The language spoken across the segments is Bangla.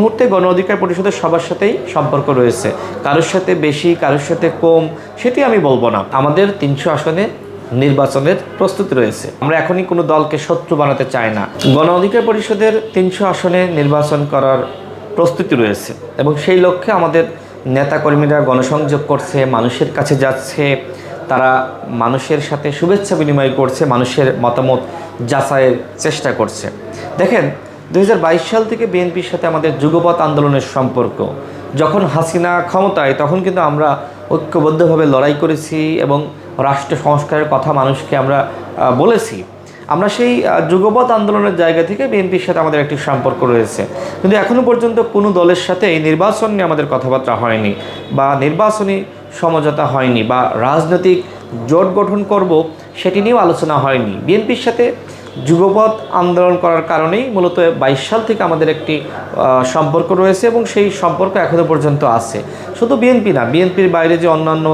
মুহূর্তে গণ অধিকার পরিষদের সবার সাথেই সম্পর্ক রয়েছে, কারোর সাথে বেশি কারোর সাথে কম সেটি আমি বলবো না। আমাদের 300 আসনে নির্বাচনের প্রস্তুতি রয়েছে। আমরা এখনই কোনো দলকে শত্রু বানাতে চাই না। গণ অধিকার পরিষদের 300 আসনে নির্বাচন করার প্রস্তুতি রয়েছে এবং সেই লক্ষ্যে আমাদের নেতাকর্মীরা গণসংযোগ করছে, মানুষের কাছে যাচ্ছে, তারা মানুষের সাথে শুভেচ্ছা বিনিময় করছে, মানুষের মতামত যাচাইয়ের চেষ্টা করছে। দেখেন, 2022 সাল থেকে বিএনপির সাথে আমাদের যুগপৎ আন্দোলনের সম্পর্ক। যখন হাসিনা ক্ষমতায় তখন কিন্তু আমরা ঐক্যবদ্ধভাবে লড়াই করেছি এবং রাষ্ট্র সংস্কারের কথা মানুষকে আমরা বলেছি। আমরা সেই যুগপৎ আন্দোলনের জায়গা থেকে বিএনপির সাথে আমাদের একটি সম্পর্ক রয়েছে, কিন্তু এখনও পর্যন্ত কোনো দলের সাথে এই নির্বাচন নিয়ে আমাদের কথাবার্তা হয়নি বা নির্বাচনী সমঝোতা হয়নি বা রাজনৈতিক জোট গঠন করব সেটি নিয়েও আলোচনা হয়নি। বিএনপির সাথে যুগপৎ আন্দোলন করার কারণেই মূলত 22 সাল থেকে আমাদের একটি সম্পর্ক রয়েছে এবং সেই সম্পর্ক এখনও পর্যন্ত আছে। শুধু বিএনপি না, বিএনপির বাইরে যে অন্যান্য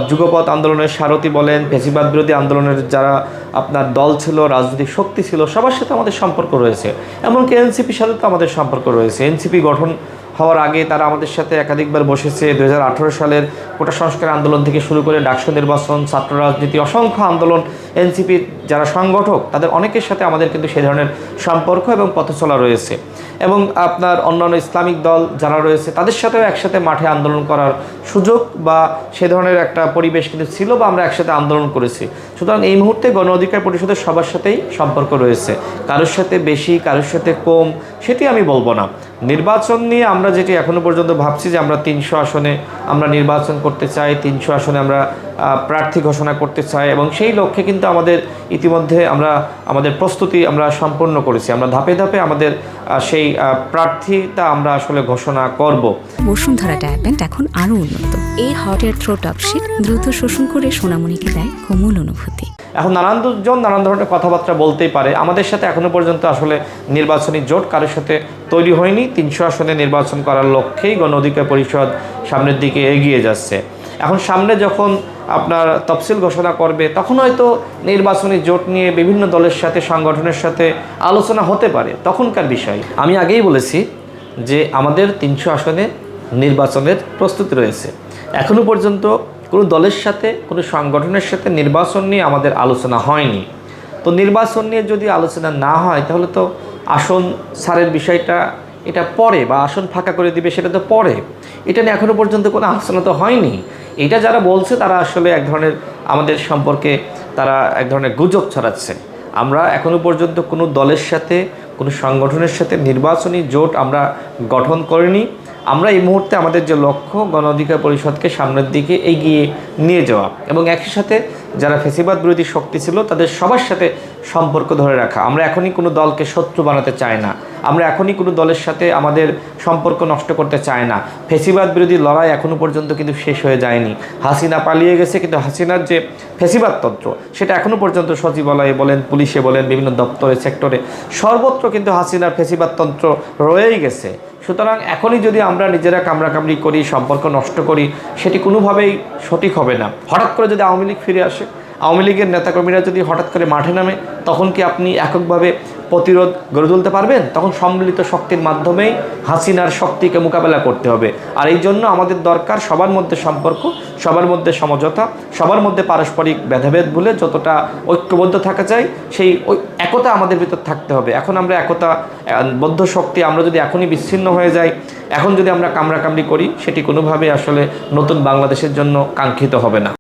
যুগপৎ আন্দোলনের সারথি বলেন, ফ্যাসিবাদ বিরোধী আন্দোলনের যারা আপনার দল ছিল, রাজনৈতিক শক্তি ছিল, সবার সাথে আমাদের সম্পর্ক রয়েছে। এমনকি এনসিপির সাথে তো আমাদের সম্পর্ক রয়েছে। এনসিপি গঠন হওয়ার আগে তারা আমাদের সাথে একাধিকবার বসেছে। 2018 সালের কোটা সংস্কার আন্দোলন থেকে শুরু করে ডাকসু নির্বাচন, ছাত্র রাজনীতি, অসংখ্য আন্দোলন, এনসিপির যারা সংগঠক তাদের অনেকের সাথে আমাদের কিন্তু সেই ধরনের সম্পর্ক এবং পথচলা রয়েছে। এবং আপনার অন্যান্য ইসলামিক দল যারা রয়েছে তাদের সাথেও একসাথে মাঠে আন্দোলন করার সুযোগ বা সে ধরনের একটা পরিবেশ কিন্তু ছিল বা আমরা একসাথে আন্দোলন করেছি। সুতরাং এই মুহূর্তে গণ অধিকার পরিষদের সবার সাথেই সম্পর্ক রয়েছে, কারোর সাথে বেশি কারোর সাথে কম সেটি আমি বলবো না। নির্বাচন নিয়ে আমরা যেটি এখনও পর্যন্ত ভাবছি যে আমরা 300 আসনে আমরা নির্বাচন করতে চাই, 300 আসনে আমরা প্রার্থী ঘোষণা করতে চাই এবং সেই লক্ষ্যে কিন্তু আমাদের ইতিমধ্যে আমরা আমাদের প্রস্তুতি আমরা সম্পন্ন করেছি। আমরা ধাপে ধাপে আমাদের সেই প্রার্থীটা আমরা আসলে ঘোষণা করব। বসুন্ধরা ডায়াপেন্ট এখন আরও উন্নত। এই হট এয়ার থ্রো টপশিট দ্রুত শোষণ করে সোনামণিকে দেয় কোমল অনুভূতি। এখন নানান ধরনের কথাবার্তা বলতেই পারে, আমাদের সাথে এখনও পর্যন্ত আসলে নির্বাচনী জোট কারোর সাথে তৈরি হয়নি। 300 আসনে নির্বাচন করার লক্ষ্যেই গণ অধিকার পরিষদ সামনের দিকে এগিয়ে যাচ্ছে। এখন সামনে যখন আপনার তফসিল ঘোষণা করবে তখন হয়তো নির্বাচনী জোট নিয়ে বিভিন্ন দলের সাথে সংগঠনের সাথে আলোচনা হতে পারে, তখনকার বিষয়। আমি আগেই বলেছি যে আমাদের 300 আসনে নির্বাচনের প্রস্তুতি রয়েছে। এখনও পর্যন্ত কোনো দলের সাথে কোনো সংগঠনের সাথে নির্বাচন নিয়ে আমাদের আলোচনা হয়নি। তো নির্বাচন নিয়ে যদি আলোচনা না হয় তাহলে তো আসন ছাড়ের বিষয়টা এটা পরে, বা আসন ফাঁকা করে দিবে সেটা তো পরে। এটা নিয়ে এখনও পর্যন্ত কোনো আলোচনা তো হয়নি। এটা যারা বলছে তারা আসলে এক ধরনের আমাদের সম্পর্কে তারা এক ধরনের গুজব ছড়াচ্ছে। আমরা এখনও পর্যন্ত কোনো দলের সাথে কোনো সংগঠনের সাথে নির্বাচনী জোট আমরা গঠন করিনি। আমরা এই মুহূর্তে আমাদের যে লক্ষ্য গণ অধিকার পরিষদকে সামনের দিকে এগিয়ে নিয়ে যাওয়া এবং একই সাথে যারা ফ্যাসিবাদ বিরোধী শক্তি ছিল তাদের সবার সাথে সম্পর্ক ধরে রাখা। আমরা এখনই কোনো দলকে শত্রু বানাতে চাই না। আমরা এখনই কোনো দলের সাথে আমাদের সম্পর্ক নষ্ট করতে চাই না। ফ্যাসিবাদ বিরোধী লড়াই এখনও পর্যন্ত কিন্তু শেষ হয়ে যায়নি। হাসিনা পালিয়ে গেছে, কিন্তু হাসিনার যে ফ্যাসিবাদতন্ত্র সেটা এখনও পর্যন্ত সচিবালয়ে বলেন, পুলিশে বলেন, বিভিন্ন দপ্তরে, সেক্টরে সর্বত্র কিন্তু হাসিনার ফ্যাসিবাদতন্ত্র রয়েই গেছে। সুতরাং এখনই যদি আমরা নিজেরা কামড়াকামড়ি করি, সম্পর্ক নষ্ট করি, সেটি কোনোভাবেই সঠিক হবে না। হঠাৎ করে যদি আওয়ামী লীগ ফিরে আসে, আওয়ামী লীগের নেতাকর্মীরা যদি হঠাৎ করে মাঠে নামে, তখন কি আপনি এককভাবে প্রতিরোধ গড়ে তুলতে পারবেন? তখন সম্মিলিত শক্তির মাধ্যমেই হাসিনার শক্তিকে মোকাবেলা করতে হবে। আর এই জন্য আমাদের দরকার সবার মধ্যে সম্পর্ক, সবার মধ্যে সমঝোতা, সবার মধ্যে পারস্পরিক ভেদাভেদ ভুলে যতটা ঐক্যবদ্ধ থাকা যায় সেই একতা আমাদের ভিতর থাকতে হবে। এখন আমরা একতা বদ্ধ শক্তি আমরা যদি এখনই বিচ্ছিন্ন হয়ে যাই, এখন যদি আমরা কামড়াকামড়ি করি, সেটি কোনোভাবে আসলে নতুন বাংলাদেশের জন্য কাঙ্ক্ষিত হবে না।